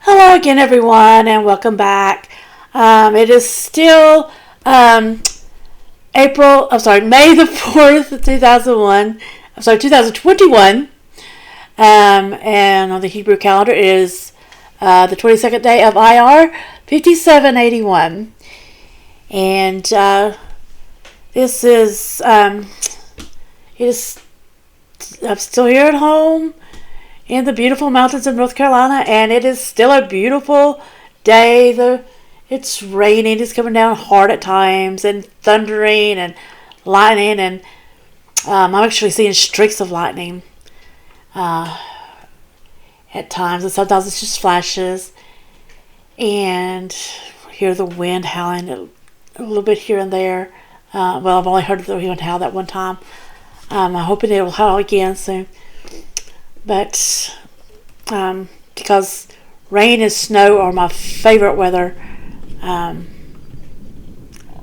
Hello again, everyone, and welcome back. It is still May the 4th, 2001. 2021. And on the Hebrew calendar is the 22nd day of IR 5781. And this is, it is, I'm still here at home in the beautiful mountains of North Carolina, and it is still a beautiful day. It's raining, it's coming down hard at times, and thundering and lightning, and I'm actually seeing streaks of lightning at times, and sometimes it's just flashes, and hear the wind howling a little bit here and there. Well, I've only heard the wind howl that one time. I'm hoping it will howl again soon. But because rain and snow are my favorite weather, I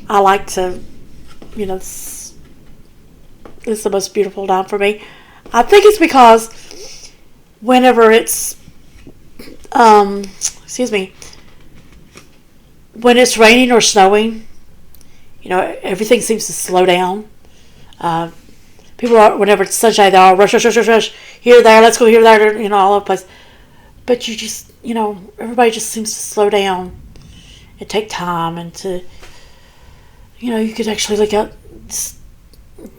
like to, it's the most beautiful time for me. I think it's because whenever it's, when it's raining or snowing, everything seems to slow down. People are, whenever it's sunshine, they're all rush, here, there, let's go here, there, all over the place. But you just, everybody just seems to slow down and take time and to, you could actually look out,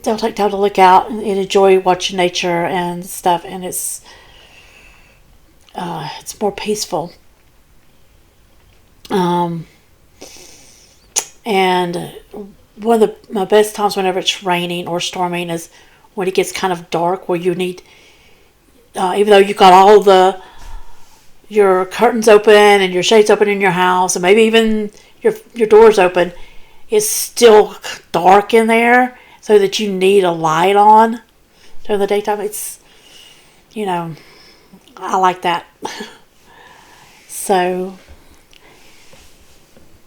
they'll take time to look out and enjoy watching nature and stuff, and it's more peaceful. And one of my best times whenever it's raining or storming is when it gets kind of dark, where you need, even though you've got all your curtains open and your shades open in your house, and maybe even your doors open, it's still dark in there, so that you need a light on during the daytime. It's, I like that. So,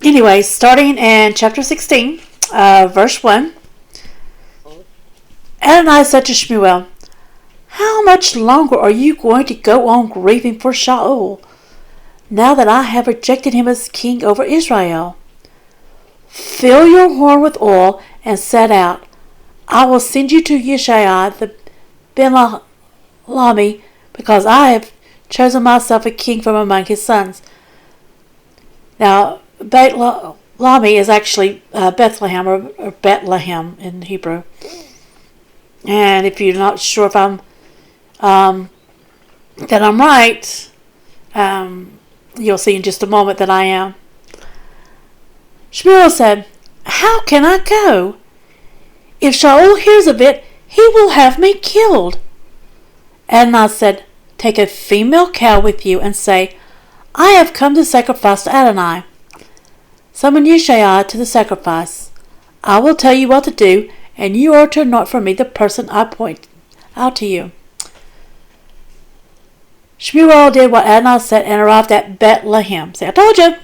anyway, starting in chapter 16, verse 1. Adonai said to Shmuel, "How much longer are you going to go on grieving for Shaul, now that I have rejected him as king over Israel? Fill your horn with oil and set out. I will send you to Yeshai the Ben-Lami, because I have chosen myself a king from among his sons." Now, Lami is actually Bethlehem or Bethlehem in Hebrew. And if you're not sure if that I'm right, you'll see in just a moment that I am. Shmuel said, "How can I go? If Shaul hears of it, he will have me killed." Adonai said, "Take a female cow with you and say, 'I have come to sacrifice to Adonai.' Summon Yeshai to the sacrifice. I will tell you what to do, and you are to anoint for me the person I point out to you." Shmuel did what Adonai said and arrived at Bethlehem. Say, "I told you."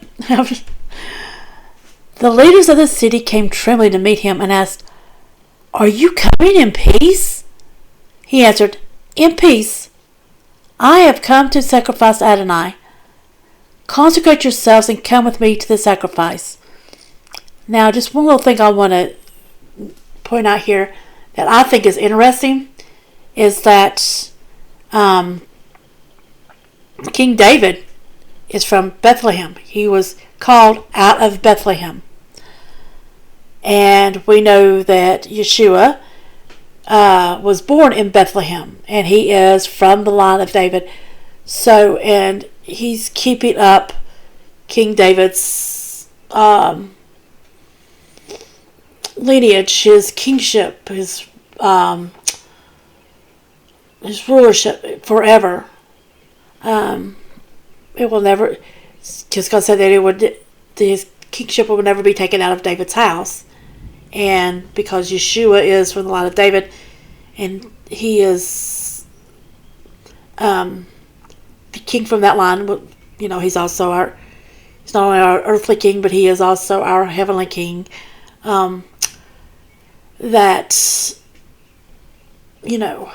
The leaders of the city came trembling to meet him and asked, "Are you coming in peace?" He answered, "In peace. I have come to sacrifice Adonai. Consecrate yourselves and come with me to the sacrifice." Now, just one little thing I want to point out here that I think is interesting is that King David is from Bethlehem. He was called out of Bethlehem. And we know that Yeshua was born in Bethlehem, and he is from the line of David. So, and he's keeping up King David's lineage, his kingship, his rulership forever. It will never, because God said that his kingship will never be taken out of David's house, and because Yeshua is from the line of David, and he is the king from that line. He's also he's not only our earthly king, but he is also our heavenly king. That I don't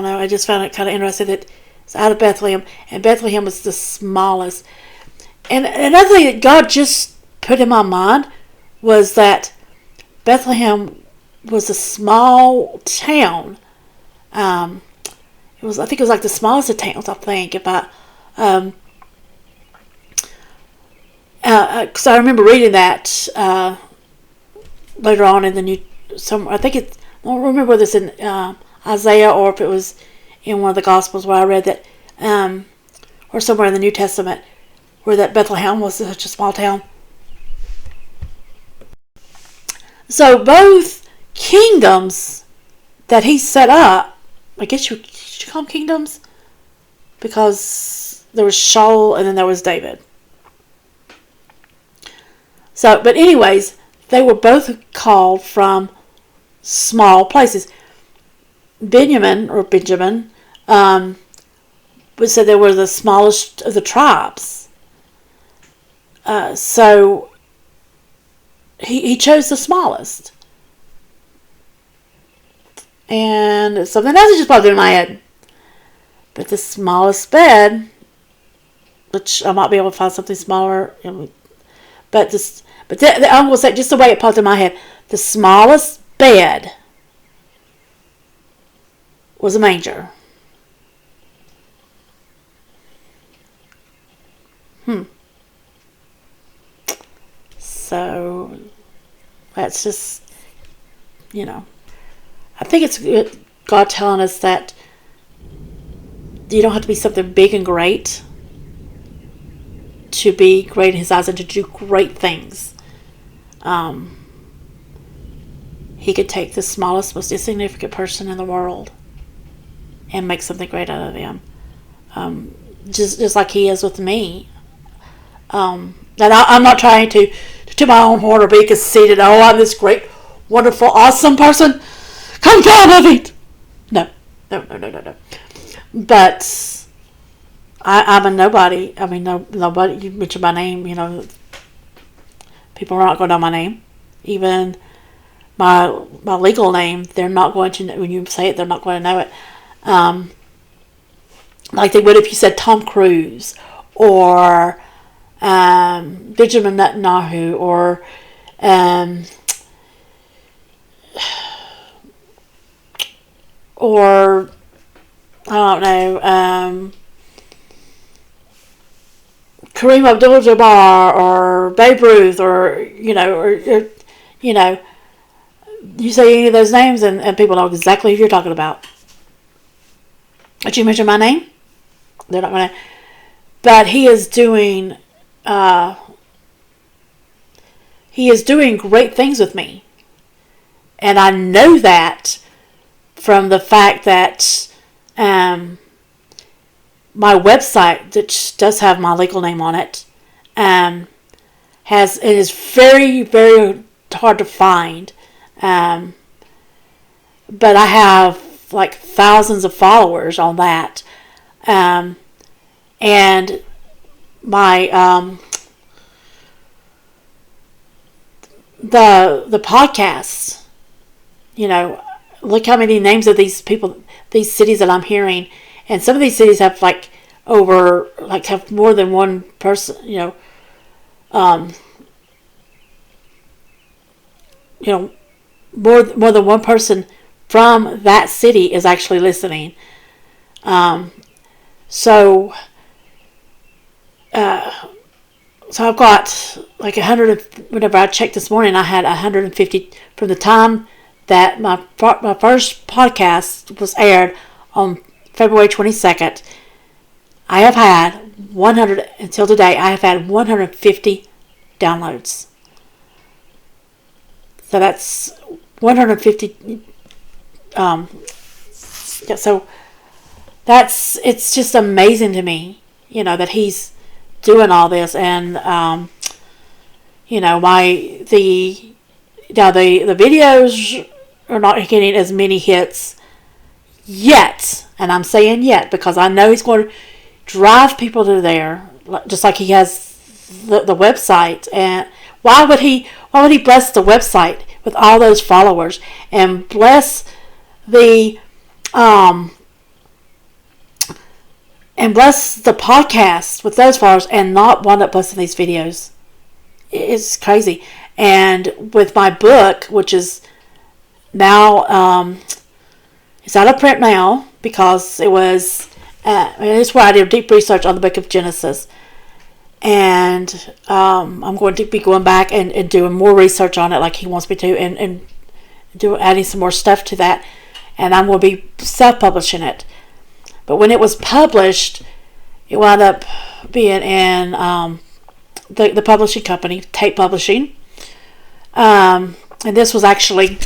know. I just found it kind of interesting that was out of Bethlehem, and Bethlehem was the smallest. And another thing that God just put in my mind was that Bethlehem was a small town. I think it was like the smallest of towns. I think because I remember reading that later on in the New. I don't remember whether it's in Isaiah or if it was in one of the Gospels where I read that, or somewhere in the New Testament, where that Bethlehem was such a small town. So both kingdoms that he set up, I guess you call them kingdoms, because there was Shaul and then there was David. So, but anyways, they were both called from small places. Benjamin was said they were the smallest of the tribes. So he chose the smallest. And something else just popped in my head. But the smallest bed, which I might be able to find something smaller, but I will say, just the way it popped in my head, the smallest bed was a manger. So that's just, I think it's God telling us that you don't have to be something big and great to be great in His eyes and to do great things. He could take the smallest, most insignificant person in the world and make something great out of them. Just like He is with me. And I'm not trying to my own horn or be conceited. Oh, I'm this great, wonderful, awesome person. Come down of it. No. But I'm a nobody. I mean, nobody. You mention my name, people are not going to know my name. Even my legal name, they're not going to know. When you say it, they're not going to know it. Like they would if you said Tom Cruise or Benjamin Netanyahu or I don't know, Kareem Abdul-Jabbar or Babe Ruth or you say any of those names and people know exactly who you're talking about. But you mention my name, they're not going to. But he is doing great things with me. And I know that from the fact that my website, that does have my legal name on it, it is very, very hard to find. But I have like thousands of followers on that. And my the podcasts, look how many names of these people, these cities that I'm hearing, and some of these cities have have more than one person, more than one person from that city is actually listening. So I've got like 100. Whenever I checked this morning, I had 150 from the time that my first podcast was aired on February 22nd. I have had 100 until today. I have had 150 downloads. So that's 150. So it's just amazing to me, that He's doing all this, and the videos are not getting as many hits yet, and I'm saying yet because I know He's going to drive people to there, just like He has the website. And why would He bless the website with all those followers and bless the and bless the podcast with those followers and not wind up blessing these videos. It's crazy. And with my book, which is now, it's out of print now because it was, it's where I did deep research on the book of Genesis. And I'm going to be going back and doing more research on it like he wants me to, and adding some more stuff to that. And I'm going to be self-publishing it. But when it was published, it wound up being in the publishing company, Tate Publishing. And this was actually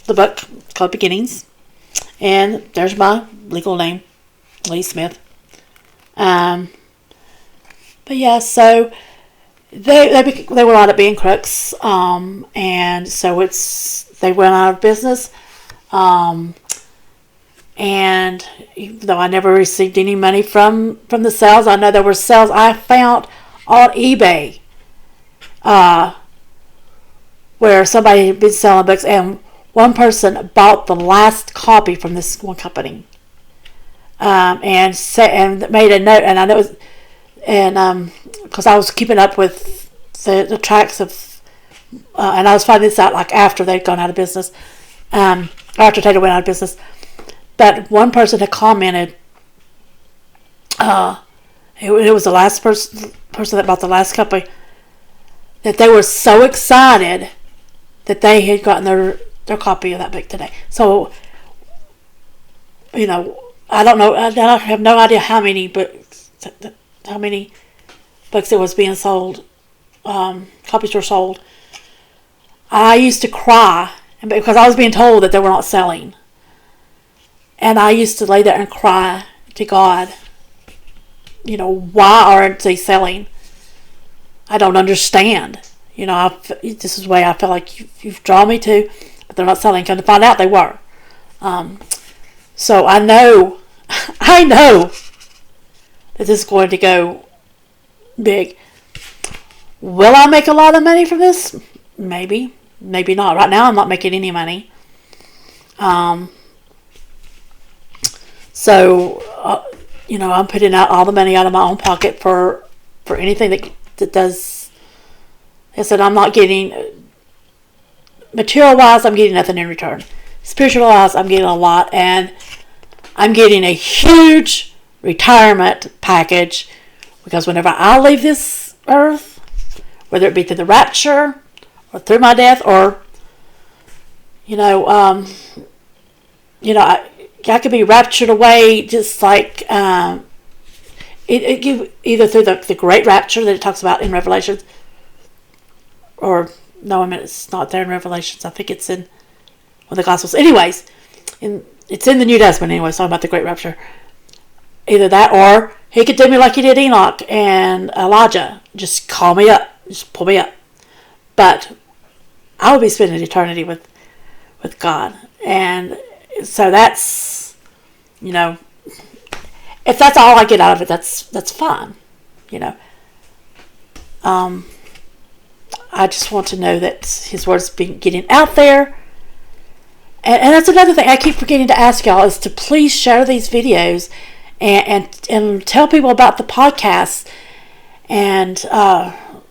the book called Beginnings. And there's my legal name, Lee Smith. But yeah, so they wound up being crooks. And so they went out of business. And even though I never received any money from the sales, I know there were sales I found on eBay where somebody had been selling books, and one person bought the last copy from this one company, and made a note. And I know, because I was keeping up with the tracks of, and I was finding this out like after they'd gone out of business, after Taylor went out of business. But one person had commented, it was the last person that bought the last copy, that they were so excited that they had gotten their copy of that book today. So, I don't know, I have no idea how many books it was being sold, copies were sold. I used to cry because I was being told that they were not selling. And I used to lay there and cry to God, why aren't they selling? I don't understand. This is the way I feel like you've drawn me to, but they're not selling. Come to find out they were. So I know that this is going to go big. Will I make a lot of money from this? Maybe. Maybe not. Right now I'm not making any money. So, I'm putting out all the money out of my own pocket for anything that does. I said I'm not getting, material-wise, I'm getting nothing in return. Spiritual-wise, I'm getting a lot, and I'm getting a huge retirement package, because whenever I leave this earth, whether it be through the rapture or through my death, or I could be raptured away, just like either through the great rapture that it talks about in Revelations, or no, it's not there in Revelations. I think it's in one of the Gospels. Anyways, it's in the New Testament. Anyways, talking about the great rapture. Either that, or he could do me like he did Enoch and Elijah. Just call me up, just pull me up. But I will be spending eternity with God, and so that's, if that's all I get out of it, that's fine, I just want to know that his word's been getting out there, and that's another thing I keep forgetting to ask y'all, is to please share these videos and tell people about the podcast, and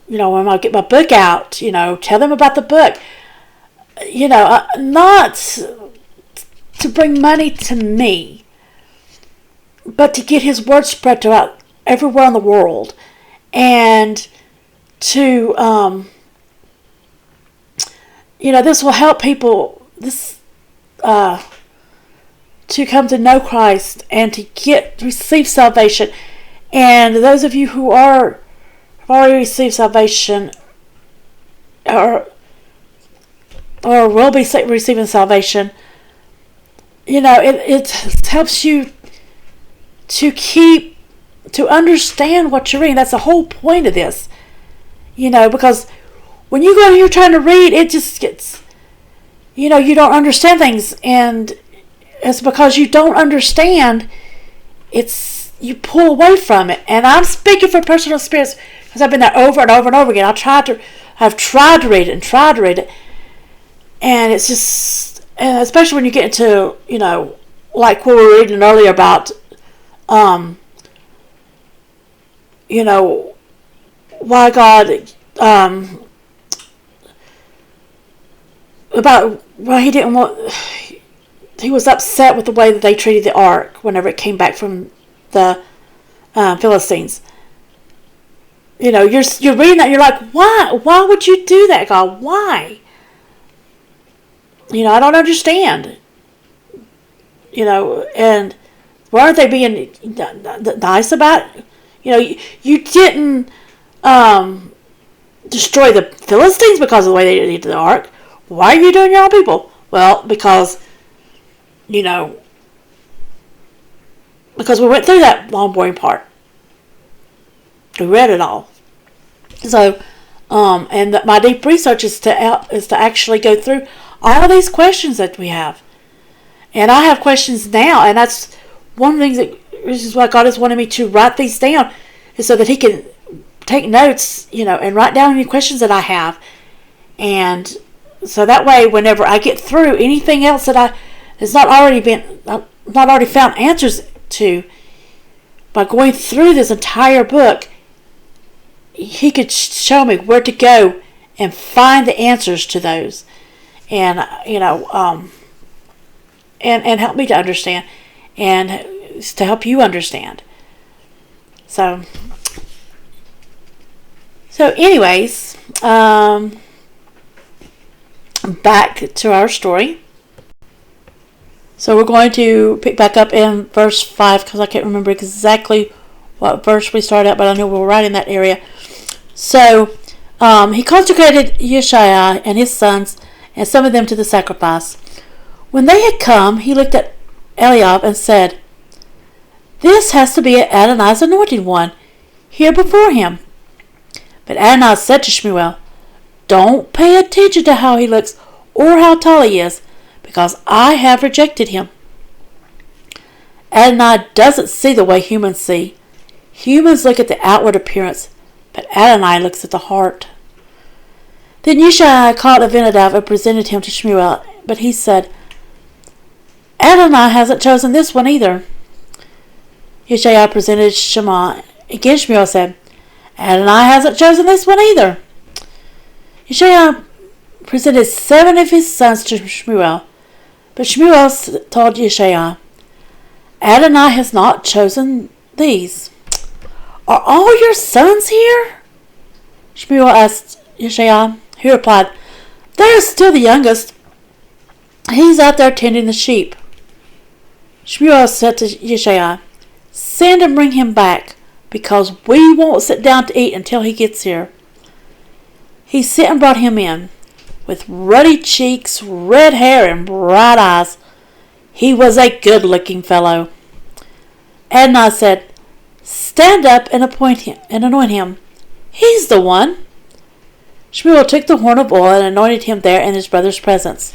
when I get my book out, tell them about the book, not to bring money to me, but to get his word spread throughout everywhere in the world, and to this will help people to come to know Christ and to receive salvation. And those of you who have already received salvation, or will be receiving salvation, it helps you to understand what you're reading. That's the whole point of this, because when you go and you're trying to read, it just gets, you don't understand things, and it's because you don't understand, you pull away from it. And I'm speaking from personal experience, because I've been there over and over and over again. I've tried to read it, and it's just, and especially when you get into, like what we were reading earlier about why God, about why he didn't want, he was upset with the way that they treated the ark whenever it came back from the Philistines. You're reading that, you're like, why would you do that, God? Why? I don't understand. And why aren't they being nice about it? You didn't destroy the Philistines because of the way they did the ark. Why are you doing your own people? Well, because we went through that long boring part. We read it all. So, and my deep research is to actually go through all these questions that we have. And I have questions now, and that's one of the things this is why God has wanted me to write these down, is so that He can take notes, and write down any questions that I have. And so that way, whenever I get through anything else that has not already found answers to, by going through this entire book, He could show me where to go and find the answers to those, and and help me to understand, and to help you understand. So anyways, back to our story. So we're going to pick back up in verse 5, because I can't remember exactly what verse we started at, but I know we're right in that area. So he consecrated Yeshaiah and his sons and summoned them to the sacrifice. When they had come, he looked at Eliab and said, "This has to be Adonai's anointed one, here before him." But Adonai said to Shmuel, "Don't pay attention to how he looks or how tall he is, because I have rejected him." Adonai doesn't see the way humans see. Humans look at the outward appearance, but Adonai looks at the heart. Then Yeshaiah called Abinadab and presented him to Shmuel, but he said, "Adonai hasn't chosen this one either." Yeshaiah presented Shammah. Again Shmuel said, "Adonai hasn't chosen this one either." Yeshaiah presented 7 of his sons to Shmuel, but Shmuel told Yeshaiah, "Adonai has not chosen these." "Are all your sons here?" Shmuel asked Yeshaiah. He replied, "There is still the youngest. He's out there tending the sheep." Shmuel said to Yeshaiah, "Send and bring him back, because we won't sit down to eat until he gets here." He sent and brought him in, with ruddy cheeks, red hair, and bright eyes. He was a good-looking fellow. Adonai said, "Stand up and anoint him. He's the one." Shmuel took the horn of oil and anointed him there in his brother's presence.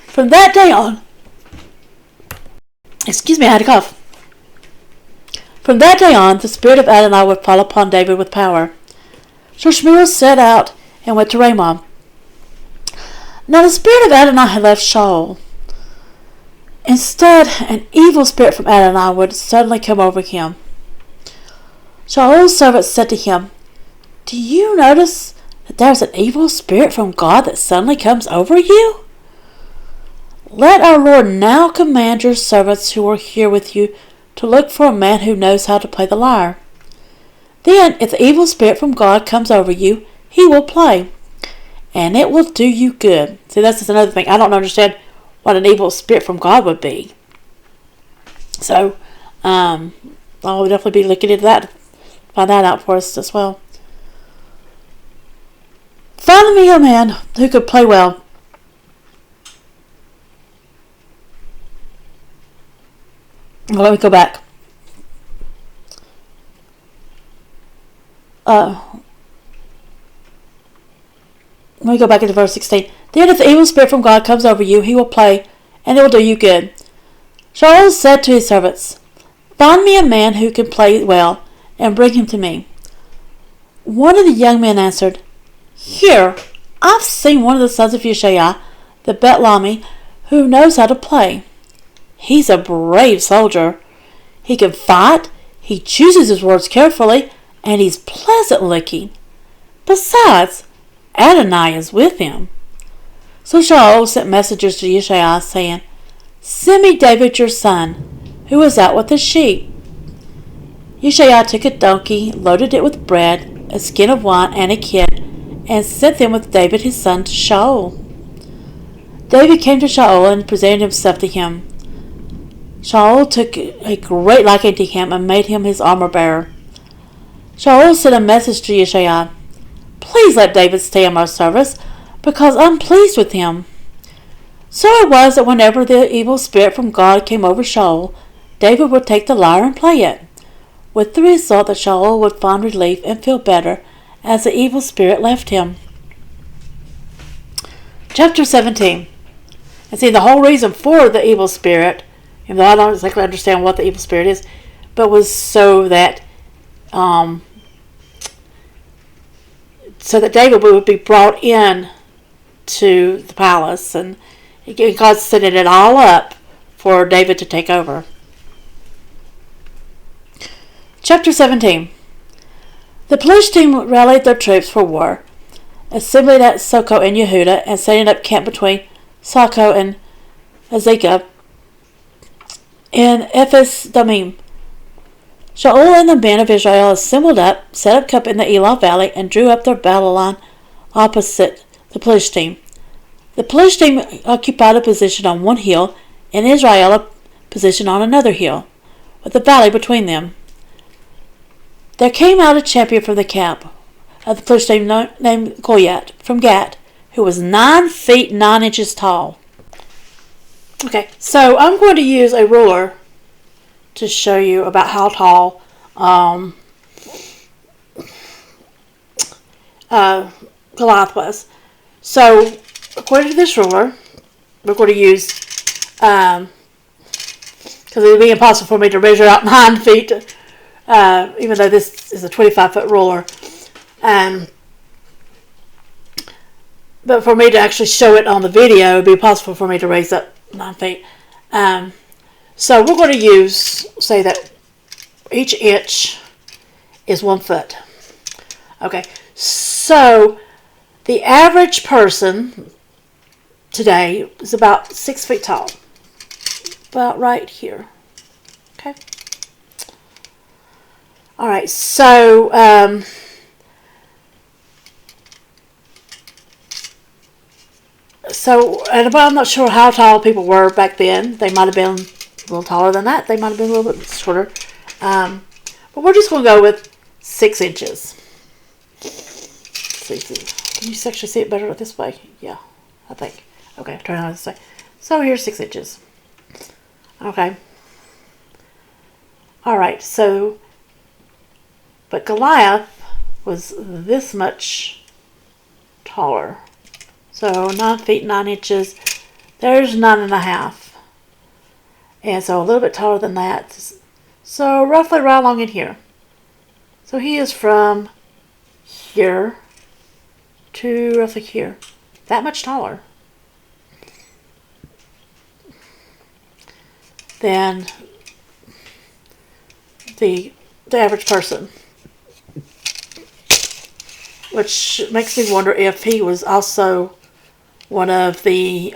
From that day on, I had a cough. From that day on, the spirit of Adonai would fall upon David with power. So Shmuel set out and went to Ramah. Now the spirit of Adonai had left Shaul. Instead, an evil spirit from Adonai would suddenly come over him. Shaul's servants said to him, "Do you notice that there's an evil spirit from God that suddenly comes over you? Let our Lord now command your servants who are here with you to look for a man who knows how to play the lyre. Then, if the evil spirit from God comes over you, he will play, and it will do you good." See, that's just another thing. I don't understand what an evil spirit from God would be. So, I'll definitely be looking into that, find that out for us as well. "Find me a man who could play well." Well, let me go back. Let me go back into verse 16. "Then if the evil spirit from God comes over you, he will play, and it will do you good." Shaul said to his servants, "Find me a man who can play well, and bring him to me." One of the young men answered, "Here, I've seen one of the sons of Yeshaiah, the Betlami, who knows how to play. He's a brave soldier. He can fight, he chooses his words carefully, and he's pleasant looking. Besides, Adonai is with him. So Shaul sent messengers to Yishai, saying, Send me David your son, who is out with the sheep. Yishai took a donkey, loaded it with bread, a skin of wine, and a kid, and sent them with David his son to Shaul. David came to Shaul and presented himself to him. Shaul took a great liking to him and made him his armor-bearer. Shaul sent a message to Yishai, Please let David stay in my service, because I'm pleased with him. So it was that whenever the evil spirit from God came over Shaul, David would take the lyre and play it, with the result that Shaul would find relief and feel better as the evil spirit left him. Chapter 17. And see, the whole reason for the evil spirit, even though I don't exactly understand what the evil spirit is, but was so that David would be brought in to the palace, and God's setting it all up for David to take over. Chapter 17. The Philistines rallied their troops for war, assembling at Socoh in Yehudah, and setting up camp between Socoh and Azekah in Ephes Damim. Shaul and the men of Israel assembled up, set up camp in the Elah Valley, and drew up their battle line opposite the Philistines. The Philistines occupied a position on one hill, and Israel a position on another hill, with a valley between them. There came out a champion from the camp of the Philistines named Goliath from Gath, who was 9 feet 9 inches tall. Okay, so I'm going to use a ruler to show you about how tall Goliath was. So, according to this ruler, we're going to use, because it would be impossible for me to measure out 9 feet, even though this is a 25-foot ruler. But for me to actually show it on the video, it would be possible for me to raise up 9 feet. So we're going to use, say that each inch is 1 foot. Okay, so the average person today is about 6 feet tall. About right here. Okay. All right, so and I'm not sure how tall people were back then. They might have been a little taller than that. They might have been a little bit shorter. But we're just going to go with 6 inches. Let's see. Can you actually see it better this way? Yeah, I think. Okay, turn it this way. So here's 6 inches. Okay. All right, so, but Goliath was this much taller. So 9 feet 9 inches. There's 9.5. And so a little bit taller than that. So roughly right along in here. So he is from here to roughly here. That much taller than the average person. Which makes me wonder if he was also one of the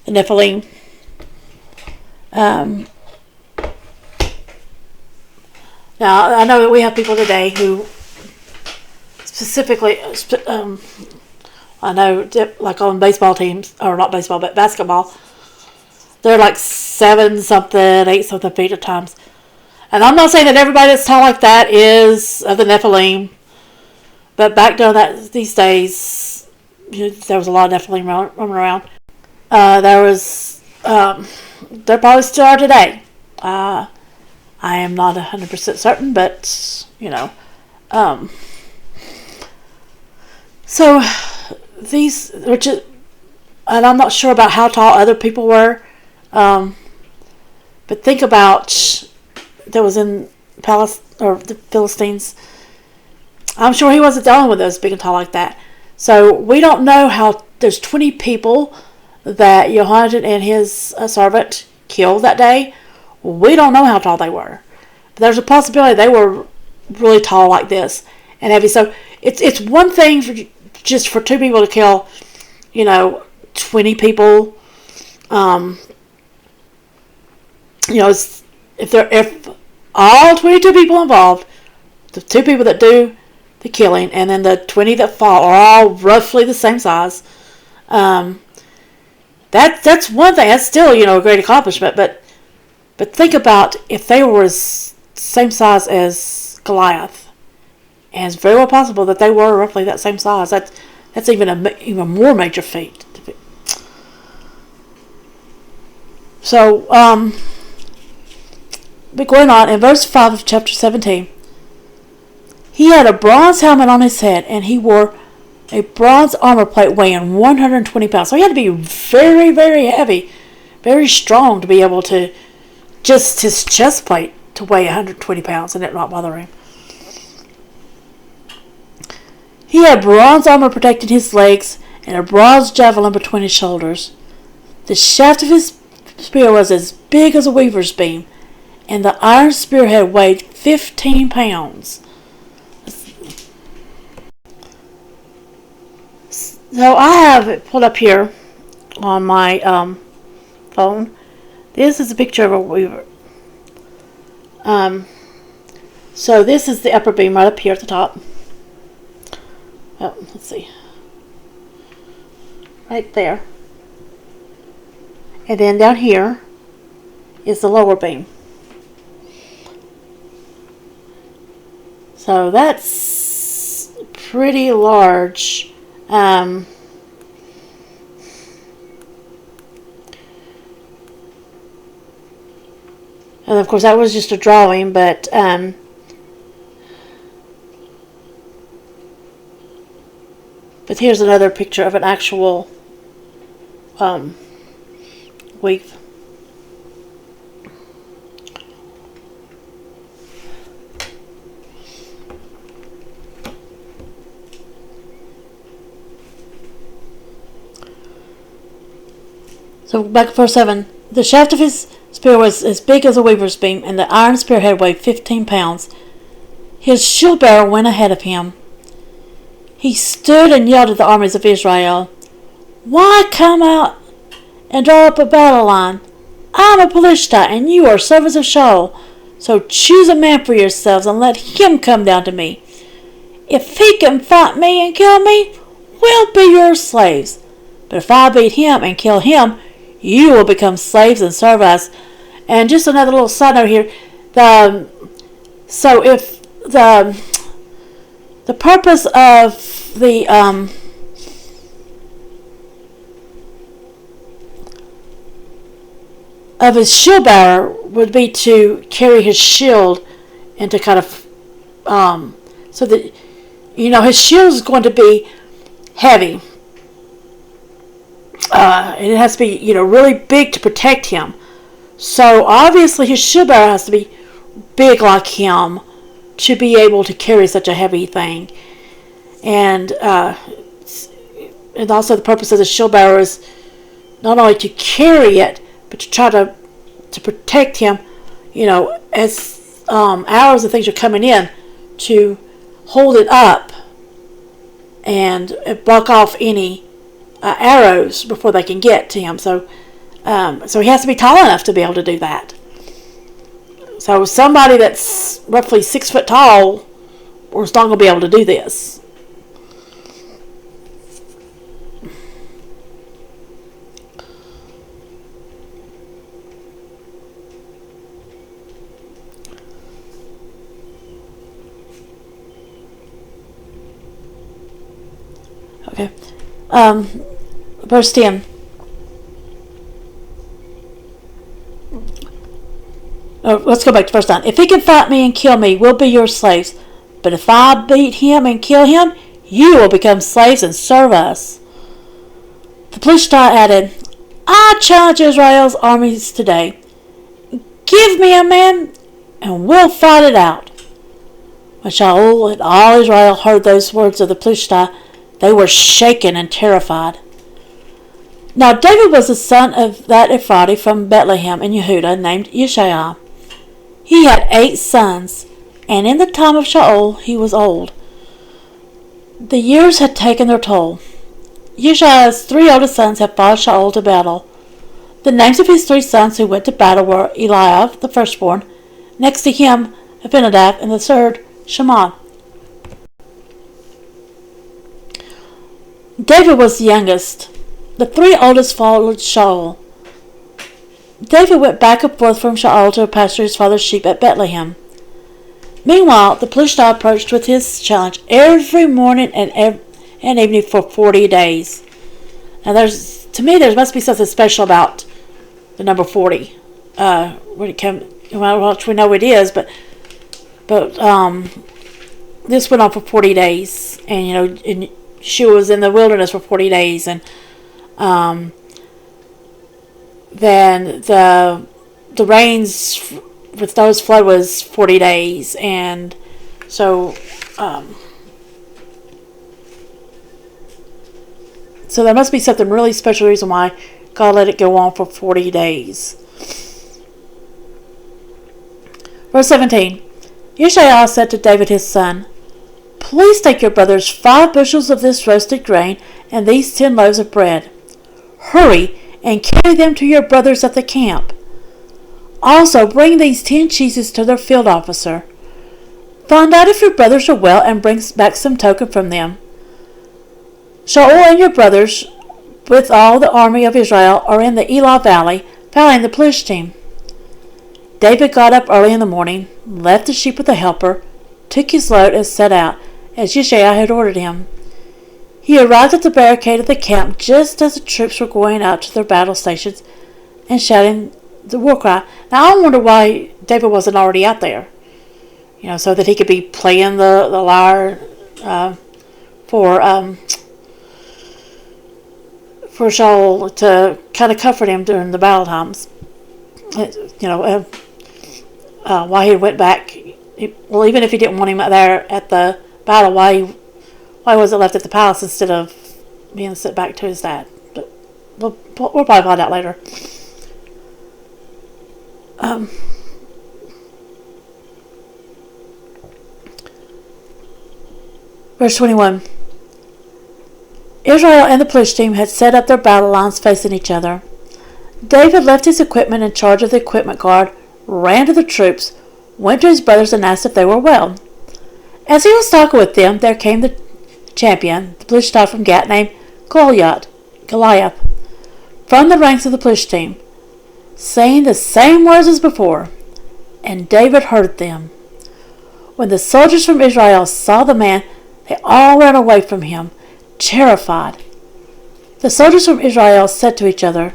Nephilim. Now, I know that we have people today who specifically, I know, like on baseball teams, or not baseball, but basketball, they're like 7-something, 8-something feet at times. And I'm not saying that everybody that's tall like that is of the Nephilim, but back during these days, there was a lot of Nephilim roaming around. There probably still are today. I am not 100% certain, but, so these, and I'm not sure about how tall other people were, but think about, that was in the Philistines. I'm sure he wasn't dealing with those big and tall like that. So we don't know how, there's 20 people that Jehoiada and his servant killed that day. We don't know how tall they were. But there's a possibility they were really tall like this and heavy. So it's one thing just for two people to kill, 20 people. If all 22 people involved, the two people that do the killing and then the 20 that fall are all roughly the same size. That's one thing. That's still a great accomplishment. But think about if they were the same size as Goliath, and it's very well possible that they were roughly that same size. That's even more major feat. So but going on in verse 5 of chapter 17, he had a bronze helmet on his head, and he wore a bronze armor plate weighing 120 pounds. So he had to be very, very heavy, very strong to be able to, just his chest plate to weigh 120 pounds and it not bother him. He had bronze armor protecting his legs and a bronze javelin between his shoulders. The shaft of his spear was as big as a weaver's beam, and the iron spearhead weighed 15 pounds. So I have it pulled up here on my phone. This is a picture of a weaver. So this is the upper beam right up here at the top. Oh, let's see. Right there. And then down here is the lower beam. So that's pretty large. And of course that was just a drawing, but here's another picture of an actual weave. So back to verse 7. The shaft of his spear was as big as a weaver's beam, and the iron spearhead weighed 15 pounds. His shield bearer went ahead of him. He stood and yelled at the armies of Israel, "Why come out and draw up a battle line? I am a Philistine, and you are servants of Shaul. So choose a man for yourselves, and let him come down to me. If he can fight me and kill me, we'll be your slaves. But if I beat him and kill him, you will become slaves and serve us." And just another little side note here. So if the purpose of the of his shield bearer would be to carry his shield and to kind of so that his shield is going to be heavy. And it has to be, really big to protect him. So obviously his shield bearer has to be big like him to be able to carry such a heavy thing. And also the purpose of the shield bearer is not only to carry it, but to try to protect him, as arrows and things are coming in, to hold it up and block off any arrows before they can get to him. So he has to be tall enough to be able to do that. So somebody that's roughly 6 foot tall is not going to be able to do this. Okay. Verse 10. Let's go back to verse 9. If he can fight me and kill me, we'll be your slaves. But if I beat him and kill him, you will become slaves and serve us. The Philistine added, I challenge Israel's armies today. Give me a man and we'll fight it out. When Shaul and all Israel heard those words of the Philistine, they were shaken and terrified. Now David was the son of that Ephraim from Bethlehem in Yehudah named Yishai. He had 8 sons, and in the time of Shaul he was old. The years had taken their toll. Yishai's 3 oldest sons had followed Shaul to battle. The names of his 3 sons who went to battle were Eliab, the firstborn, next to him Abinadab, and the third Shammah. David was the youngest. The 3 oldest followed Shaul. David went back and forth from Shaul to pasture his father's sheep at Bethlehem. Meanwhile, the Philistine approached with his challenge every morning and evening for 40 days. Now, to me, there must be something special about the number 40. When it came, which we know it is, but this went on for 40 days, and and she was in the wilderness for 40 days, and then the rains with those flood was 40 days, and so there must be something really special reason why God let it go on for 40 days. Verse 17. Yishai said to David his son, "Please take your brothers 5 bushels of this roasted grain and these 10 loaves of bread. Hurry and carry them to your brothers at the camp. Also bring these 10 cheeses to their field officer. Find out if your brothers are well and bring back some token from them. Shaul and your brothers, with all the army of Israel, are in the Elah Valley, battling the Philistine." David got up early in the morning, left the sheep with a helper, took his load, and set out, as Yishai had ordered him. He arrived at the barricade of the camp just as the troops were going out to their battle stations and shouting the war cry. Now, I wonder why David wasn't already out there, so that he could be playing the lyre for Shaul to kind of comfort him during the battle times. Why he went back. Even if he didn't want him there at the battle, why was it left at the palace instead of being sent back to his dad? But we'll probably find out later. Verse 21. Israel and the Philistine had set up their battle lines facing each other. David left his equipment in charge of the equipment guard, ran to the troops, went to his brothers and asked if they were well. As he was talking with them, there came the champion, the Philistine from Gath, named Goliath, from the ranks of the Philistine, saying the same words as before, and David heard them. When the soldiers from Israel saw the man, they all ran away from him, terrified. The soldiers from Israel said to each other,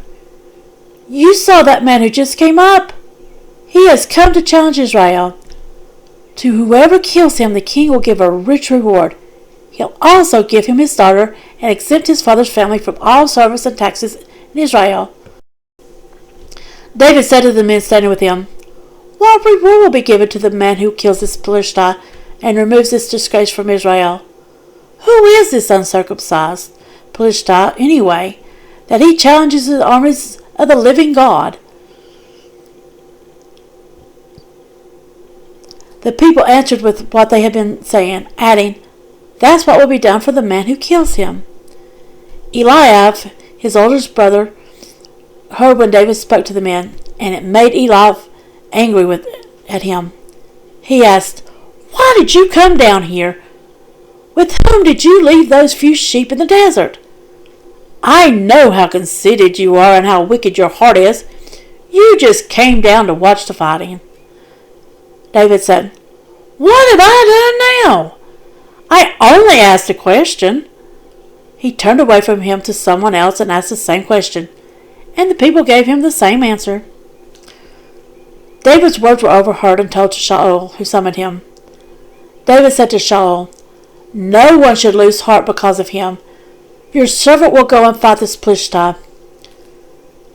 "You saw that man who just came up? He has come to challenge Israel. To whoever kills him, the king will give a rich reward. He'll also give him his daughter and exempt his father's family from all service and taxes in Israel." David said to the men standing with him, "What reward will be given to the man who kills this Philistine and removes this disgrace from Israel? Who is this uncircumcised Philistine, anyway, that he challenges the armies of the living God?" The people answered with what they had been saying, adding, "That's what will be done for the man who kills him." Eliab, his oldest brother, heard when David spoke to the men, and it made Eliab angry at him. He asked, "Why did you come down here? With whom did you leave those few sheep in the desert? I know how conceited you are and how wicked your heart is. You just came down to watch the fighting." David said, "What have I done now? I only asked a question." He turned away from him to someone else and asked the same question, and the people gave him the same answer. David's words were overheard and told to Shaul, who summoned him. David said to Shaul, "No one should lose heart because of him. Your servant will go and fight this Philistine."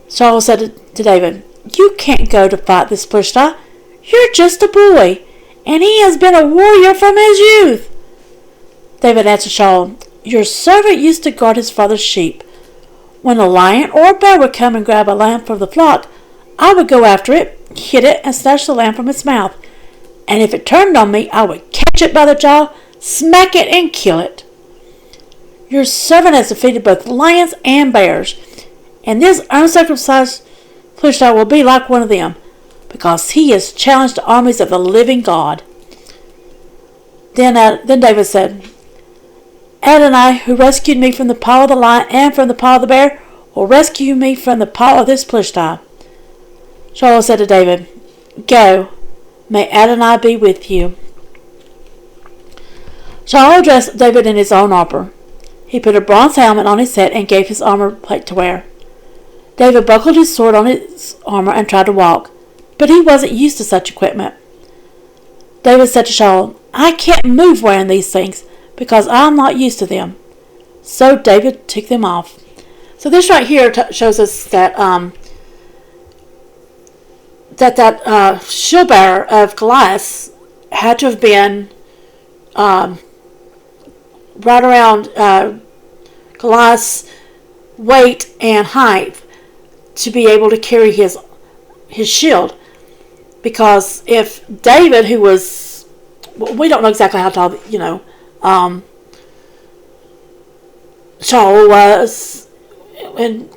Shaul said to David, "You can't go to fight this Philistine. You're just a boy, and he has been a warrior from his youth." David answered Shaul, "Your servant used to guard his father's sheep. When a lion or a bear would come and grab a lamb from the flock, I would go after it, hit it, and snatch the lamb from its mouth. And if it turned on me, I would catch it by the jaw, smack it, and kill it. Your servant has defeated both lions and bears, and this uncircumcised Philistine will be like one of them, because he has challenged the armies of the living God." Then David said, "Adonai, who rescued me from the paw of the lion and from the paw of the bear, will rescue me from the paw of this Philistine." Shaul said to David, "Go, may Adonai be with you." Shaul dressed David in his own armor. He put a bronze helmet on his head and gave his armor plate to wear. David buckled his sword on his armor and tried to walk, but he wasn't used to such equipment. David said to Shaul, "I can't move wearing these things because I'm not used to them." So David took them off. So this right here shows us that shield bearer of Goliath had to have been right around Goliath's weight and height to be able to carry his shield. Because if David, who was, we don't know exactly how tall, Shaul was, and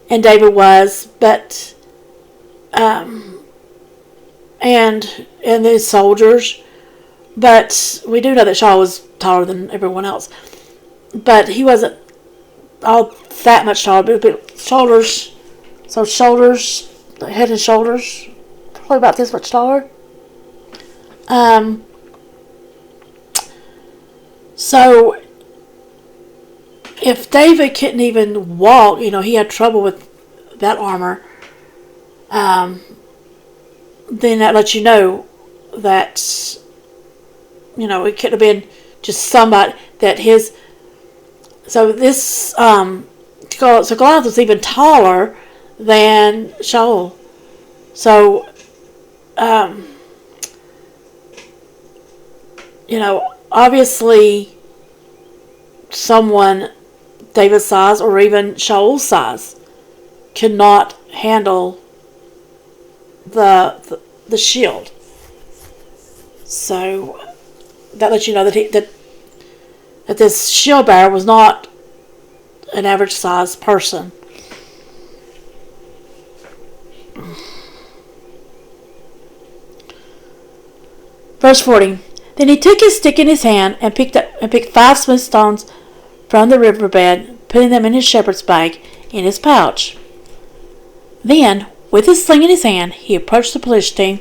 David was, but and the soldiers, but we do know that Shaul was taller than everyone else, but he wasn't all that much taller. But shoulders, head and shoulders, probably about this much taller. So if David couldn't even walk, he had trouble with that armor, then that lets you know that, it could have been just somebody that so Goliath was even taller than Shaul. So, obviously someone David's size or even Shaul's size could not handle the shield. So that lets you know that this shield bearer was not an average sized person. Verse 40. Then he took his stick in his hand and picked 5 smooth stones from the riverbed, putting them in his shepherd's bag in his pouch. Then, with his sling in his hand, he approached the Philistine.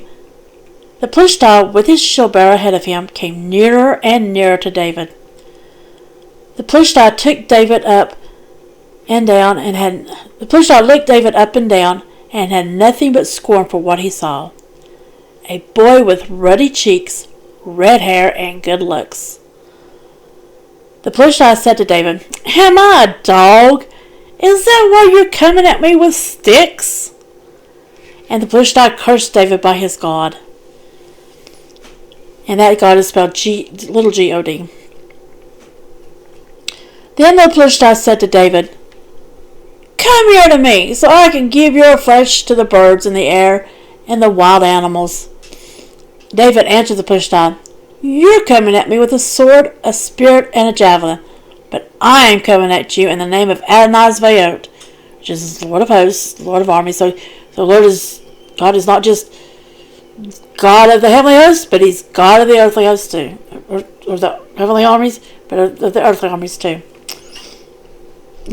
The Philistine, with his shield bearer ahead of him, came nearer and nearer to David. The Philistine took David up and down, the Philistine looked David up and down, and had nothing but scorn for what he saw. A boy with ruddy cheeks, red hair, and good looks. The Philistine said to David, "Am I a dog? Is that why you're coming at me with sticks?" And the Philistine cursed David by his God. And that God is spelled little G-O-D. Then the Philistine said to David, "Come here to me, so I can give your flesh to the birds in the air and the wild animals." David answered the Philistine, "You're coming at me with a sword, a spear, and a javelin, but I am coming at you in the name of Adonai Zvaot, which is the Lord of hosts, the Lord of armies." So God is not just God of the heavenly hosts, but He's God of the earthly hosts too, or the heavenly armies, but of the earthly armies too,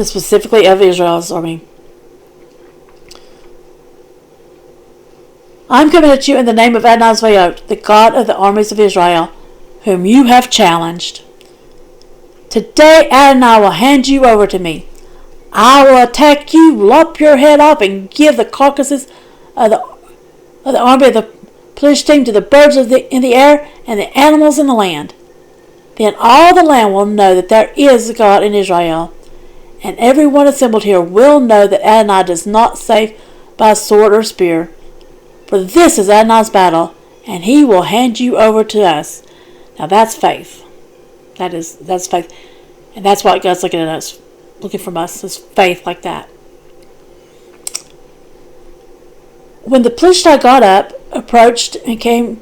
specifically of Israel's army. "I'm coming at you in the name of Adonai Zvaot, the God of the armies of Israel, whom you have challenged. Today Adonai will hand you over to me. I will attack you, lop your head off, and give the carcasses of the army of the Philistine to the birds in the air and the animals in the land. Then all the land will know that there is a God in Israel, and everyone assembled here will know that Adonai does not save by sword or spear. For this is Adonai's battle, and He will hand you over to us." Now that's faith. That's faith. And that's what God's looking at us. looking from us is faith like that. When the Plishti got up, approached, and came,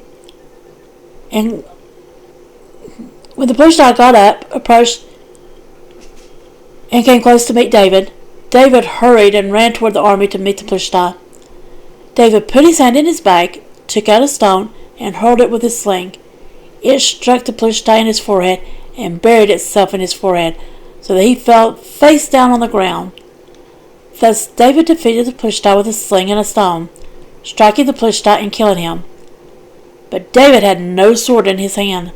and when the Plishti got up, approached, and came close to meet David, David hurried and ran toward the army to meet the Plishti. David put his hand in his bag, took out a stone, and hurled it with his sling. It struck the Plishti in his forehead and buried itself in his forehead, so that he fell face down on the ground. Thus David defeated the Plishti with a sling and a stone, striking the Plishti and killing him. But David had no sword in his hand.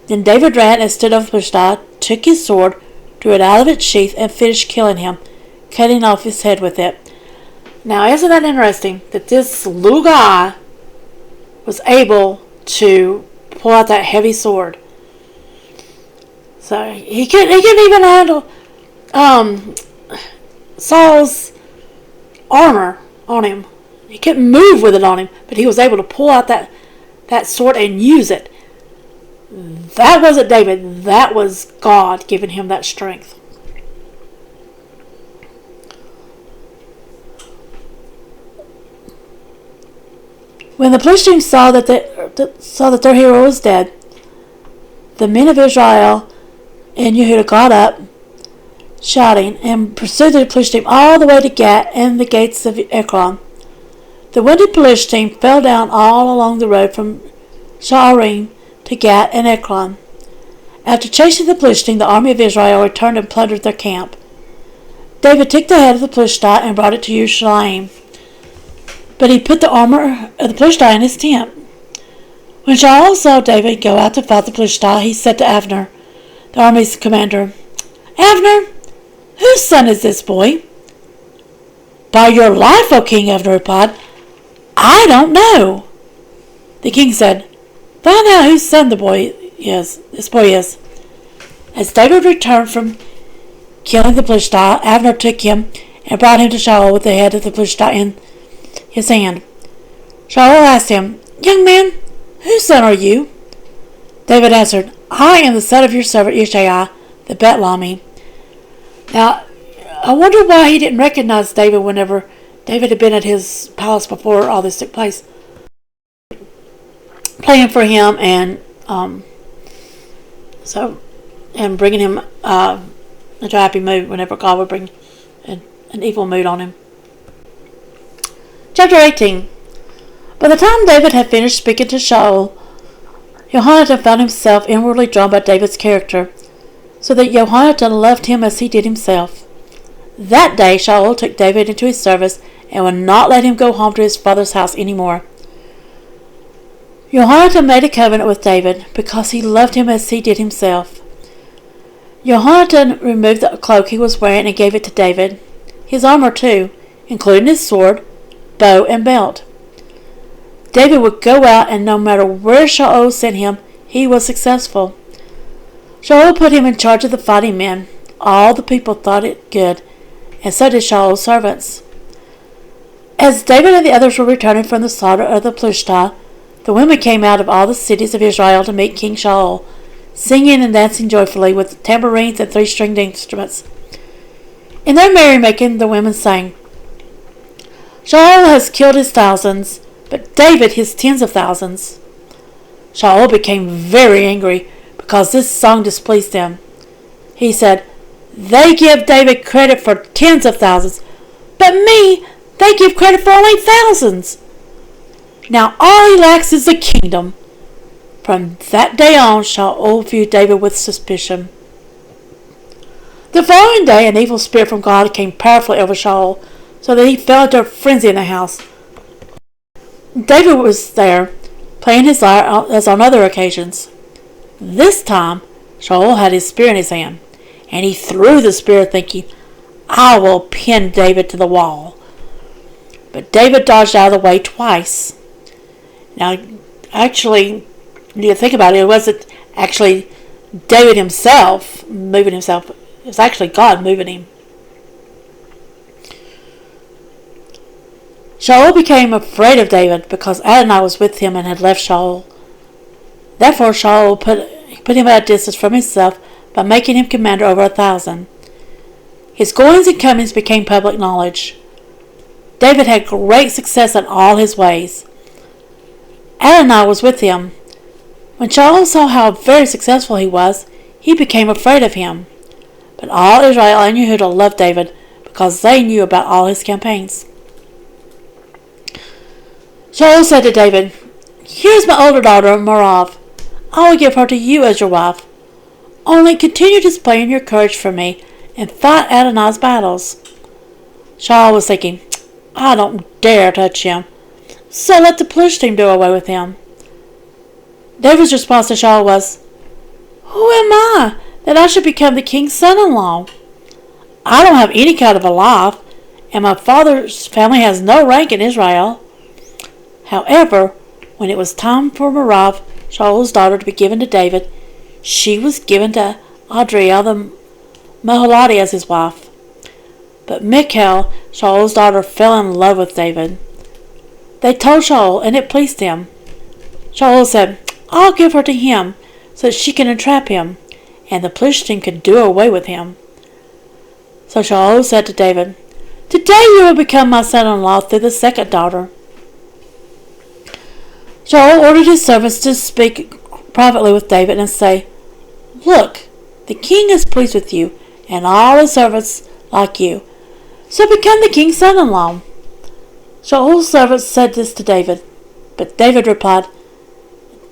Then David ran and stood over the Plishti, took his sword, drew it out of its sheath, and finished killing him, cutting off his head with it. Now, isn't that interesting that this little guy was able to pull out that heavy sword? So he couldn't even handle Saul's armor on him. He couldn't move with it on him, but he was able to pull out that sword and use it. That wasn't David. That was God giving him that strength. When the Philistines saw that their hero was dead, the men of Israel and Yehudah got up, shouting, and pursued the Philistines all the way to Gath and the gates of Ekron. The wounded Philistine fell down all along the road from Sha'arim to Gath and Ekron. After chasing the Philistine, the army of Israel returned and plundered their camp. David took the head of the Philistine and brought it to Jerusalem, but he put the armor of the Philistine in his tent. When Shaul saw David go out to fight the Philistine, he said to Abner, the army's commander, "Abner, whose son is this boy?" "By your life, O king," Abner replied, "I don't know." The king said, "Find out whose son this boy is." As David returned from killing the Philistine, Abner took him and brought him to Shaul with the head of the Philistine in his hand. Shaul asked him, "Young man, whose son are you?" David answered, "I am the son of your servant Yishai, the Bethlehemite." Now, I wonder why he didn't recognize David whenever David had been at his palace before all this took place, playing for him and bringing him into a happy mood whenever God would bring an evil mood on him. Chapter 18. By the time David had finished speaking to Shaul, Jonathan found himself inwardly drawn by David's character, so that Jonathan loved him as he did himself. That day Shaul took David into his service and would not let him go home to his father's house any more. Jonathan made a covenant with David because he loved him as he did himself. Jonathan removed the cloak he was wearing and gave it to David, his armor too, including his sword, bow, and belt. David would go out, and no matter where Shaul sent him, he was successful. Shaul put him in charge of the fighting men. All the people thought it good, and so did Shaul's servants. As David and the others were returning from the slaughter of the Philistine, the women came out of all the cities of Israel to meet King Shaul, singing and dancing joyfully with tambourines and three-stringed instruments. In their merrymaking, the women sang, "Shaul has killed his thousands, but David his tens of thousands." Shaul became very angry because this song displeased him. He said, "They give David credit for tens of thousands, but me they give credit for only thousands. Now all he lacks is the kingdom." From that day on, Shaul viewed David with suspicion. The following day, an evil spirit from God came powerfully over Shaul, so that he fell into a frenzy in the house. David was there, playing his lyre as on other occasions. This time, Shaul had his spear in his hand, and he threw the spear, thinking, "I will pin David to the wall." But David dodged out of the way twice. Now, actually, when you think about it, it wasn't actually David himself moving himself. It was actually God moving him. Shaul became afraid of David because Adonai was with him and had left Shaul. Therefore Shaul put him at a distance from himself by making him commander over 1,000. His goings and comings became public knowledge. David had great success in all his ways. Adonai was with him. When Shaul saw how very successful he was, he became afraid of him. But all Israel and Yehudah loved David because they knew about all his campaigns. Shaul said to David, "Here's my older daughter, Merav. I will give her to you as your wife. Only continue displaying your courage for me and fight Adonai's battles." Shaul was thinking, "I don't dare touch him, so let the Philistine do away with him." David's response to Shaul was, "Who am I that I should become the king's son-in-law? I don't have any kind of a life, and my father's family has no rank in Israel." However, when it was time for Merav, Shaul's daughter, to be given to David, she was given to Adriel the Meholite as his wife. But Michal, Shaul's daughter, fell in love with David. They told Shaul, and it pleased him. Shaul said, "I'll give her to him, so that she can entrap him, and the Philistine can do away with him." So Shaul said to David, "Today you will become my son-in-law through the second daughter." Shaul ordered his servants to speak privately with David and say, "Look, the king is pleased with you, and all his servants like you, so become the king's son-in-law." Shaul's servants said this to David, but David replied,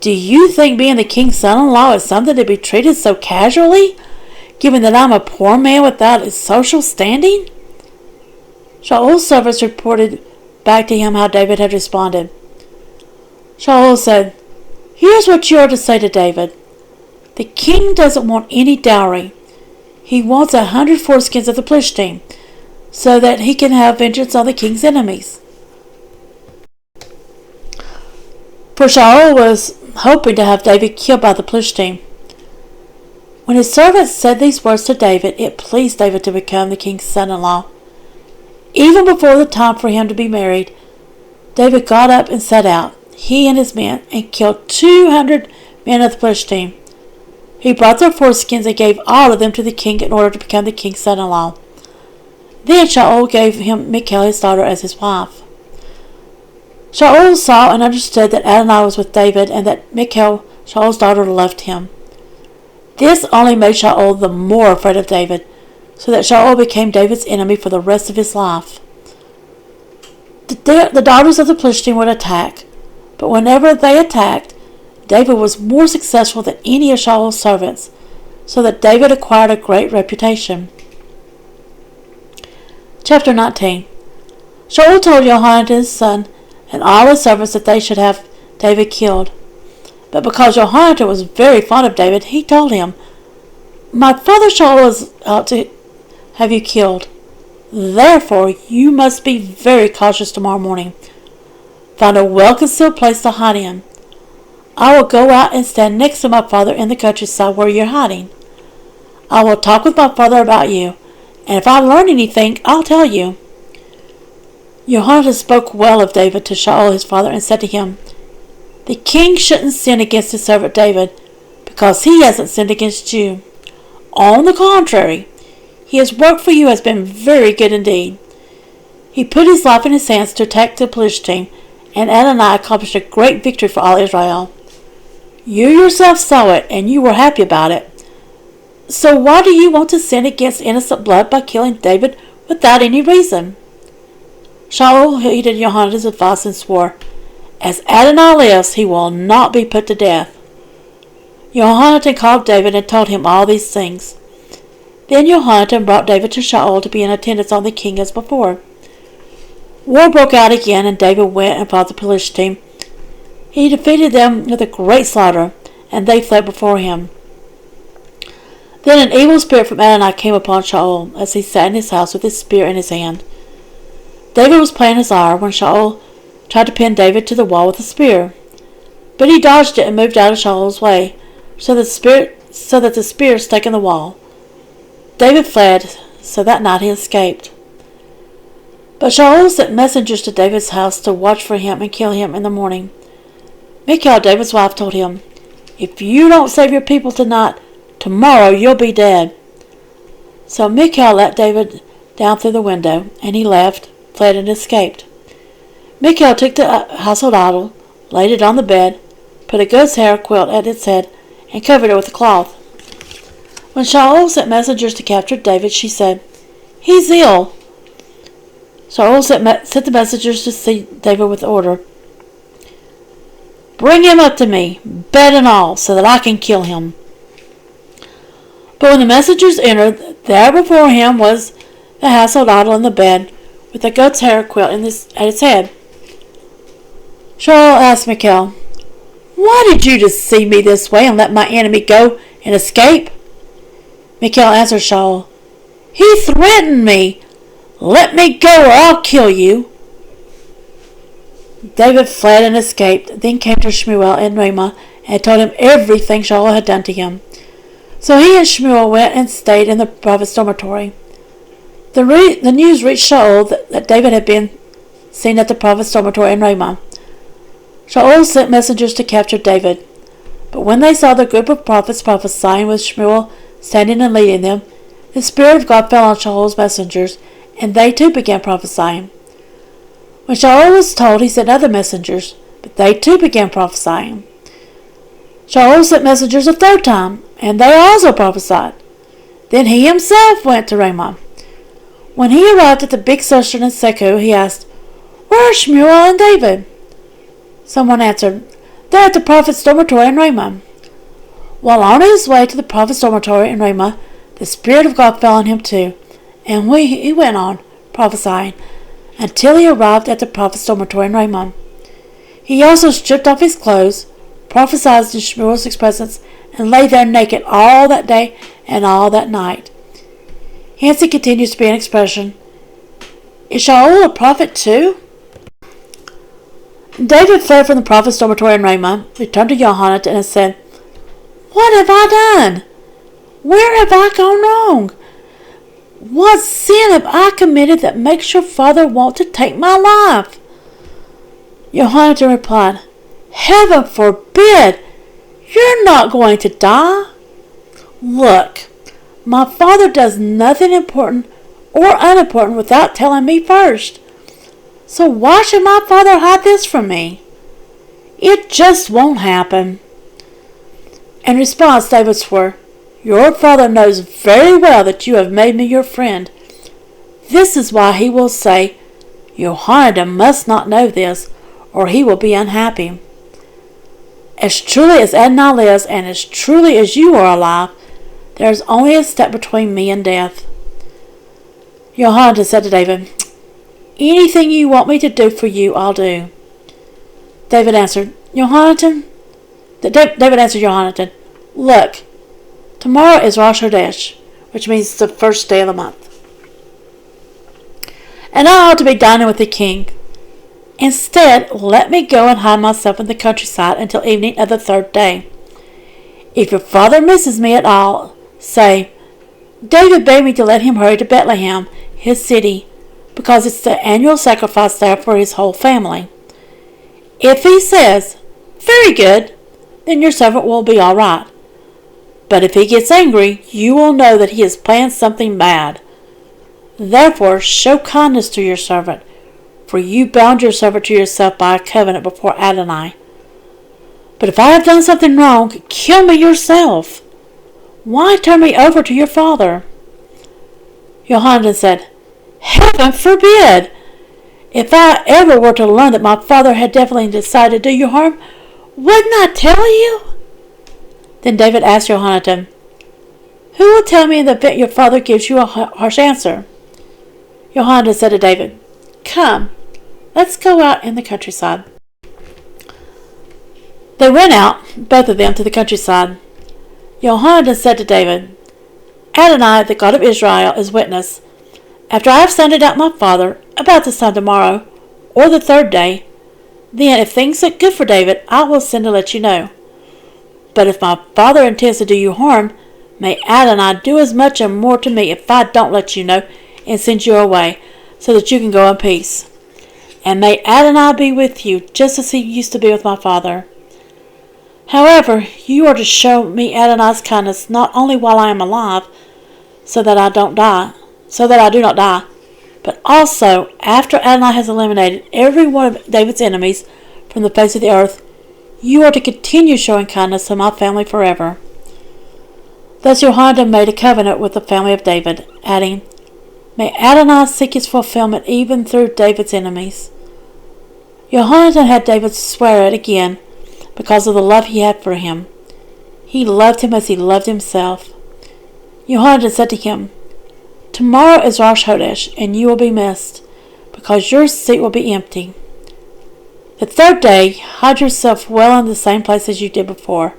"Do you think being the king's son-in-law is something to be treated so casually, given that I'm a poor man without a social standing?" Shaul's servants reported back to him how David had responded. Shaul said, "Here's what you are to say to David. The king doesn't want any dowry. He wants 100 foreskins of the Philistine, so that he can have vengeance on the king's enemies." For Shaul was hoping to have David killed by the Philistine. When his servants said these words to David, it pleased David to become the king's son-in-law. Even before the time for him to be married, David got up and set out, he and his men, and killed 200 men of the Philistine. He brought their foreskins and gave all of them to the king in order to become the king's son-in-law. Then Shaul gave him Michal, his daughter, as his wife. Shaul saw and understood that Adonai was with David and that Michal, Shaul's daughter, loved him. This only made Shaul the more afraid of David, so that Shaul became David's enemy for the rest of his life. The daughters of the Philistine would attack, but whenever they attacked, David was more successful than any of Shaul's servants, so that David acquired a great reputation. Chapter 19. Shaul told Johanan his son and all his servants that they should have David killed. But because Johanan was very fond of David, he told him, "My father Shaul is out to have you killed. Therefore you must be very cautious tomorrow morning. Find a well-concealed place to hide in. I will go out and stand next to my father in the countryside where you're hiding. I will talk with my father about you, and if I learn anything, I'll tell you." Johanan spoke well of David to Shaul his father and said to him, "The king shouldn't sin against his servant David, because he hasn't sinned against you. On the contrary, his work for you has been very good indeed. He put his life in his hands to attack the Philistine, and Adonai accomplished a great victory for all Israel. You yourself saw it, and you were happy about it. So why do you want to sin against innocent blood by killing David without any reason?" Shaul heeded Johanan's advice and swore, "As Adonai lives, he will not be put to death." Johanan called David and told him all these things. Then Johanan brought David to Shaul to be in attendance on the king as before. War broke out again, and David went and fought the Philistine. He defeated them with a great slaughter, and they fled before him. Then an evil spirit from Adonai came upon Shaul as he sat in his house with his spear in his hand. David was playing his lyre when Shaul tried to pin David to the wall with a spear, but he dodged it and moved out of Shaul's way, so that the spear stuck in the wall. David fled, so that night he escaped. But Shaul sent messengers to David's house to watch for him and kill him in the morning. Michal, David's wife, told him, "If you don't save your people tonight, tomorrow you'll be dead." So Michal let David down through the window, and he left, fled, and escaped. Michal took the household idol, laid it on the bed, put a goat's hair quilt at its head, and covered it with a cloth. When Shaul sent messengers to capture David, she said, "He's ill." Shaul sent the messengers to see David with the order, "Bring him up to me, bed and all, so that I can kill him." But when the messengers entered, there before him was the household idol in the bed, with a goat's hair quilt at its head. Shaul asked Michal, "Why did you deceive me this way and let my enemy go and escape?" Michal answered Shaul, "He threatened me. Let me go or I'll kill you." David fled and escaped, then came to Shmuel in Ramah and told him everything Shaul had done to him. So he and Shmuel went and stayed in the prophet's dormitory. The news reached Shaul that David had been seen at the prophet's dormitory in Ramah. Shaul sent messengers to capture David. But when they saw the group of prophets prophesying with Shmuel standing and leading them, the Spirit of God fell on Shaul's messengers, and they too began prophesying. When Shaul was told, he sent other messengers, but they too began prophesying. Shaul sent messengers a third time, and they also prophesied. Then he himself went to Ramah. When he arrived at the big cistern in Seku, he asked, "Where are Shmuel and David?" Someone answered, "They're at the prophet's dormitory in Ramah." While on his way to the prophet's dormitory in Ramah, the Spirit of God fell on him too, and he went on prophesying until he arrived at the prophet's dormitory in Ramah. He also stripped off his clothes, prophesied in Shmuel's presence, and lay there naked all that day and all that night. Hence it continues to be an expression, "Is Shaul a prophet too?" David fled from the prophet's dormitory in Ramah, returned to Yohanan, and said, "What have I done? Where have I gone wrong? What sin have I committed that makes your father want to take my life?" Yohanan replied, "Heaven forbid! You're not going to die. Look, my father does nothing important or unimportant without telling me first. So why should my father hide this from me? It just won't happen." In response, David swore, "Your father knows very well that you have made me your friend. This is why he will say, 'Yohanan must not know this, or he will be unhappy.' As truly as Adonai lives, and as truly as you are alive, there is only a step between me and death." Yohanan said to David, "Anything you want me to do for you, I'll do." David answered Yohanan, "Look, tomorrow is Rosh Chodesh, which means the first day of the month, and I ought to be dining with the king. Instead, let me go and hide myself in the countryside until evening of the third day. If your father misses me at all, say, 'David bade me to let him hurry to Bethlehem, his city, because it's the annual sacrifice there for his whole family.' If he says, 'Very good,' then your servant will be all right. But if he gets angry, you will know that he has planned something bad. Therefore, show kindness to your servant, for you bound your servant to yourself by a covenant before Adonai. But if I have done something wrong, kill me yourself. Why turn me over to your father?" Yohanan said, "Heaven forbid! If I ever were to learn that my father had definitely decided to do you harm, wouldn't I tell you?" Then David asked Yohanan, "Who will tell me in the event your father gives you a harsh answer?" Yohanan said to David, "Come, let's go out in the countryside." They went out, both of them, to the countryside. Yohanan said to David, "Adonai, the God of Israel, is witness. After I have sounded out my father, about this time tomorrow, or the third day, then if things look good for David, I will send to let you know. But if my father intends to do you harm, may Adonai do as much and more to me if I don't let you know and send you away, so that you can go in peace. And may Adonai be with you, just as he used to be with my father. However, you are to show me Adonai's kindness not only while I am alive, so that I do not die. But also, after Adonai has eliminated every one of David's enemies from the face of the earth, you are to continue showing kindness to my family forever." Thus Jehoiada made a covenant with the family of David, adding, "May Adonai seek his fulfillment even through David's enemies." Jehoiada had David swear it again because of the love he had for him. He loved him as he loved himself. Jehoiada said to him, "Tomorrow is Rosh Chodesh, and you will be missed, because your seat will be empty. The third day, hide yourself well in the same place as you did before.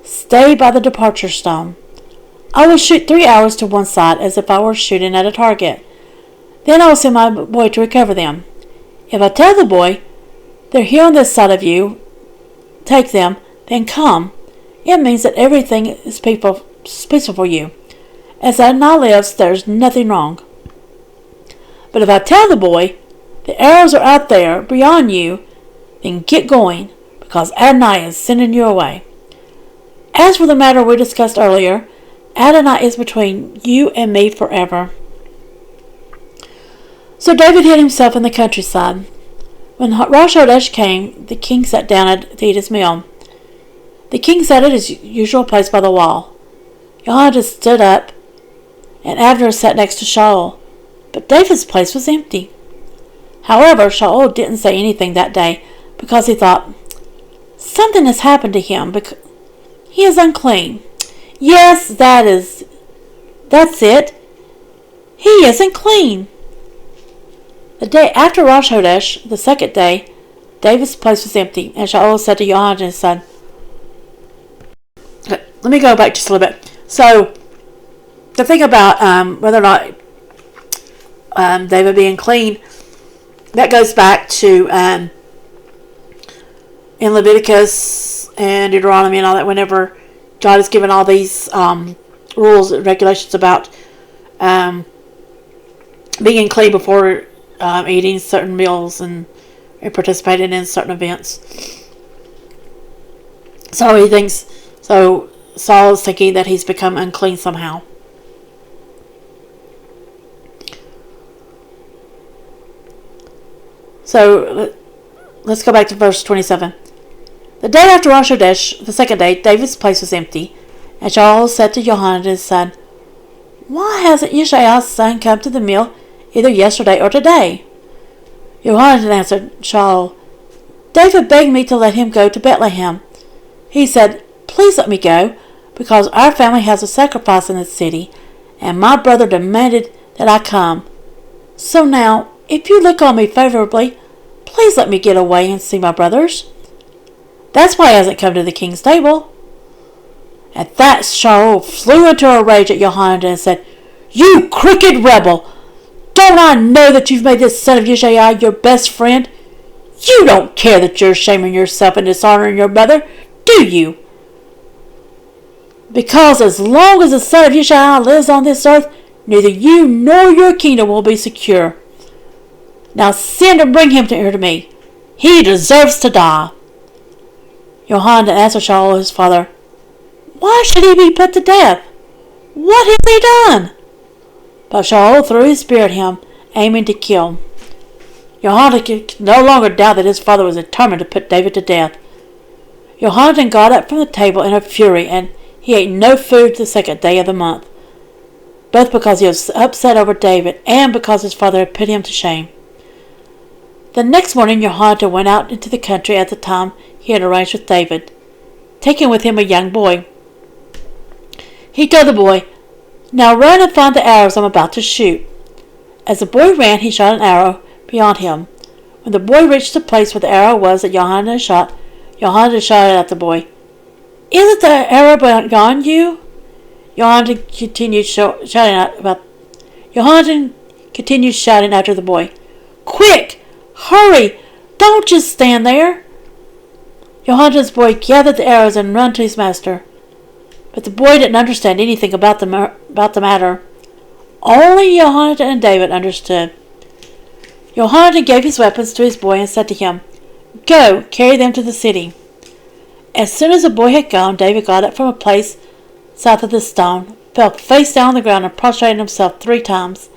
Stay by the departure stone. I will shoot 3 arrows to one side as if I were shooting at a target. Then I will send my boy to recover them. If I tell the boy, 'They're here on this side of you, take them,' then come. It means that everything is peaceful for you. As Adonai lives, there is nothing wrong. But if I tell the boy, 'The arrows are out there beyond you,' then get going, because Adonai is sending you away. As for the matter we discussed earlier, Adonai is between you and me forever." So David hid himself in the countryside. When Rosh Chodesh came, the king sat down to eat his meal. The king sat at his usual place by the wall. Jehoiada stood up, and Abner sat next to Shaul, but David's place was empty. However, Shaul didn't say anything that day because he thought, "Something has happened to him because he is unclean. Yes, that's it. He isn't clean." The day after Rosh Chodesh, the second day, David's place was empty, and Shaul said to Jehoiada his son, let me go back just a little bit. So, the thing about whether or not David being clean, that goes back to in Leviticus and Deuteronomy and all that, whenever God has given all these rules and regulations about being clean before eating certain meals and participating in certain events. So Saul is thinking that he's become unclean somehow. So let's go back to verse 27. The day after Rosh Chodesh, the second day, David's place was empty, and Shaul said to Jehoiada his son, "Why hasn't Yishaiah's son come to the meal either yesterday or today?" Jehoiada answered Shaul, "David begged me to let him go to Bethlehem. He said, 'Please let me go, because our family has a sacrifice in the city, and my brother demanded that I come. So now, if you look on me favorably, please let me get away and see my brothers.' That's why he hasn't come to the king's table." At that, Shaul flew into a rage at Jehoiada and said, "You crooked rebel! Don't I know that you've made this son of Yishaiah your best friend? You don't care that you're shaming yourself and dishonoring your brother, do you? Because as long as the son of Yishaiah lives on this earth, neither you nor your kingdom will be secure. Now send and bring him here to me. He deserves to die." Jehoiada answered Shaul his father, "Why should he be put to death? What has he done?" But Shaul threw his spear at him, aiming to kill. Jehoiada could no longer doubt that his father was determined to put David to death. Jehoiada got up from the table in a fury, and he ate no food the second day of the month, both because he was upset over David and because his father had put him to shame. The next morning Jehoiada went out into the country at the time he had arranged with David, taking with him a young boy. He told the boy, "Now run and find the arrows I'm about to shoot." As the boy ran, he shot an arrow beyond him. When the boy reached the place where the arrow was that Jehoiada shot, Jehoiada shouted at the boy, "Isn't the arrow beyond you?" Jehoiada continued shouting after the boy, "Quick! Hurry! Don't just stand there!" Jehoiada's boy gathered the arrows and ran to his master. But the boy didn't understand anything about the matter. Only Jehoiada and David understood. Jehoiada gave his weapons to his boy and said to him, "Go, carry them to the city." As soon as the boy had gone, David got up from a place south of the stone, fell face down on the ground and prostrated himself 3 times.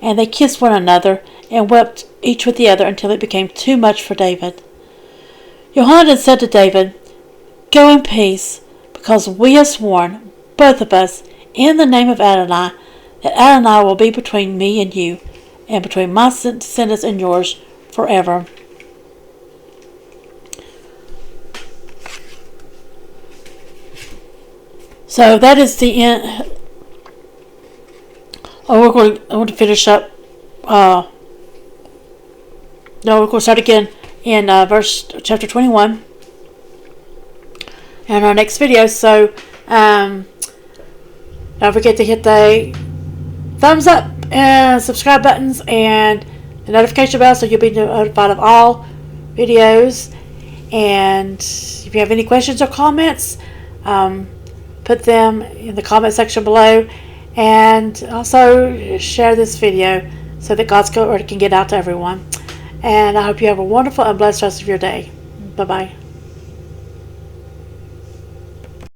And they kissed one another and wept each with the other until it became too much for David. Johanan said to David, "Go in peace, because we have sworn, both of us, in the name of Adonai, that Adonai will be between me and you, and between my descendants and yours forever." So that is the end. I want to finish up. No, we're going to start again in chapter 21 in our next video. So don't forget to hit the thumbs up and subscribe buttons and the notification bell so you'll be notified of all videos. And if you have any questions or comments, put them in the comment section below, and also share this video so that God's word can get out to everyone. And I hope you have a wonderful and blessed rest of your day. Bye-bye.